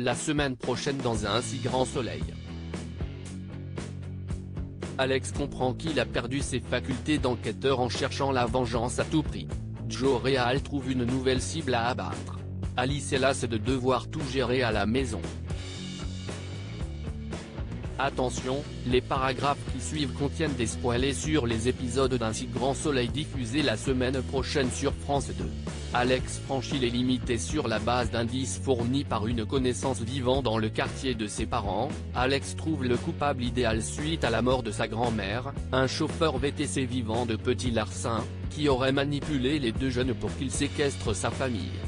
la semaine prochaine dans un si grand soleil. Alex comprend qu'il a perdu ses facultés d'enquêteur en cherchant la vengeance à tout prix. Joe Real trouve une nouvelle cible à abattre. Alice est lasse de devoir tout gérer à la maison. Attention, les paragraphes qui suivent contiennent des spoilers sur les épisodes d'Un si grand soleil diffusés la semaine prochaine sur France 2. Alex franchit les limites et sur la base d'indices fournis par une connaissance vivant dans le quartier de ses parents, Alex trouve le coupable idéal suite à la mort de sa grand-mère, un chauffeur VTC vivant de Petit Larcin, qui aurait manipulé les deux jeunes pour qu'il séquestre sa famille.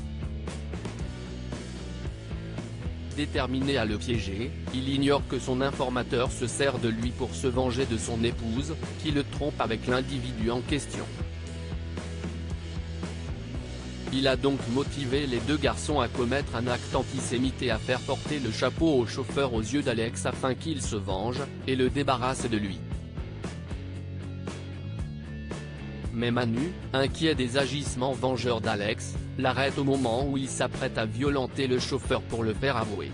Déterminé à le piéger, il ignore que son informateur se sert de lui pour se venger de son épouse, qui le trompe avec l'individu en question. Il a donc motivé les deux garçons à commettre un acte antisémite et à faire porter le chapeau au chauffeur aux yeux d'Alex afin qu'il se venge, et le débarrasse de lui. Mais Manu, inquiet des agissements vengeurs d'Alex, l'arrête au moment où il s'apprête à violenter le chauffeur pour le faire avouer.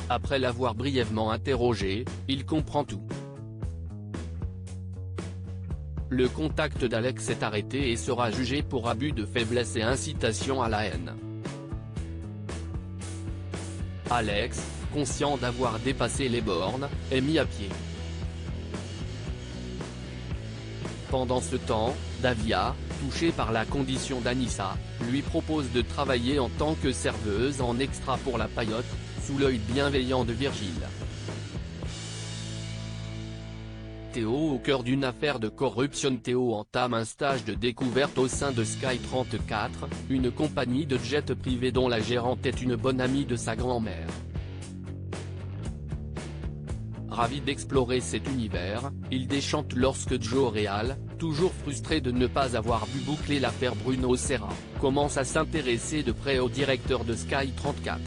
Après l'avoir brièvement interrogé, il comprend tout. Le contact d'Alex est arrêté et sera jugé pour abus de faiblesse et incitation à la haine. Alex, conscient d'avoir dépassé les bornes, est mis à pied. Pendant ce temps, Davia, touchée par la condition d'Anissa, lui propose de travailler en tant que serveuse en extra pour la paillote, sous l'œil bienveillant de Virgile. Théo au cœur d'une affaire de corruption. Théo entame un stage de découverte au sein de Sky 34, une compagnie de jet privé dont la gérante est une bonne amie de sa grand-mère. Ravi d'explorer cet univers, il déchante lorsque Joe Real, toujours frustré de ne pas avoir pu boucler l'affaire Bruno Serra, commence à s'intéresser de près au directeur de Sky 34.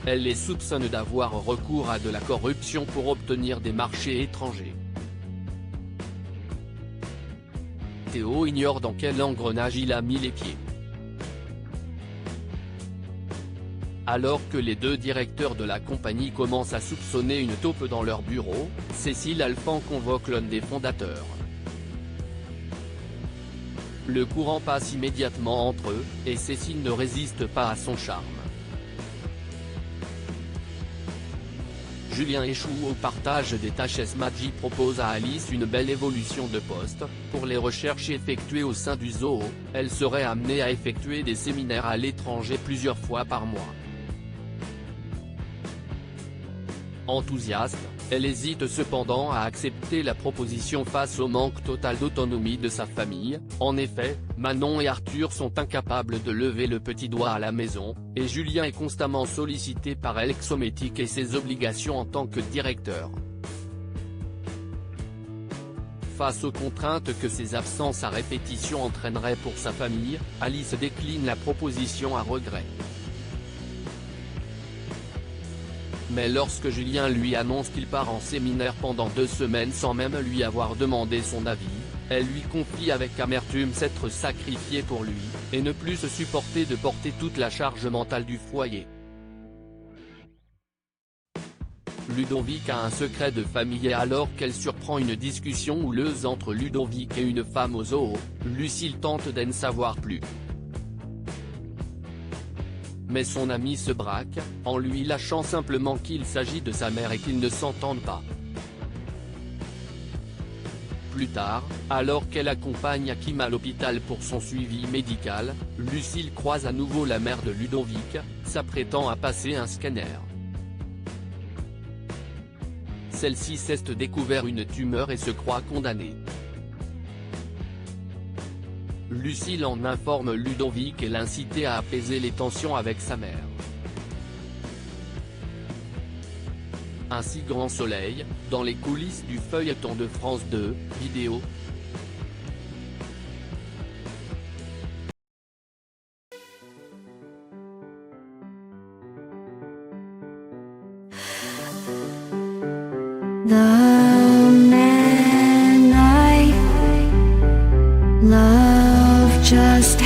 Elle les soupçonne d'avoir recours à de la corruption pour obtenir des marchés étrangers. Théo ignore dans quel engrenage il a mis les pieds. Alors que les deux directeurs de la compagnie commencent à soupçonner une taupe dans leur bureau, Cécile Alphand convoque l'un des fondateurs. Le courant passe immédiatement entre eux, et Cécile ne résiste pas à son charme. Julien échoue au partage des tâches. Smadji propose à Alice une belle évolution de poste, pour les recherches effectuées au sein du zoo, elle serait amenée à effectuer des séminaires à l'étranger plusieurs fois par mois. Enthousiaste, elle hésite cependant à accepter la proposition face au manque total d'autonomie de sa famille. En effet, Manon et Arthur sont incapables de lever le petit doigt à la maison, et Julien est constamment sollicité par Alexométique et ses obligations en tant que directeur. Face aux contraintes que ses absences à répétition entraîneraient pour sa famille, Alice décline la proposition à regret. Mais lorsque Julien lui annonce qu'il part en séminaire pendant 2 semaines sans même lui avoir demandé son avis, elle lui confie avec amertume s'être sacrifiée pour lui, et ne plus se supporter de porter toute la charge mentale du foyer. Ludovic a un secret de famille et alors qu'elle surprend une discussion houleuse entre Ludovic et une femme au zoo, Lucille tente d'en savoir plus. Mais son ami se braque, en lui lâchant simplement qu'il s'agit de sa mère et qu'ils ne s'entendent pas. Plus tard, alors qu'elle accompagne Hakim à l'hôpital pour son suivi médical, Lucille croise à nouveau la mère de Ludovic, s'apprêtant à passer un scanner. Celle-ci s'est découvert une tumeur et se croit condamnée. Lucille en informe Ludovic et l'incite à apaiser les tensions avec sa mère. Un si grand soleil, dans les coulisses du feuilleton de France 2, vidéo. The man I love just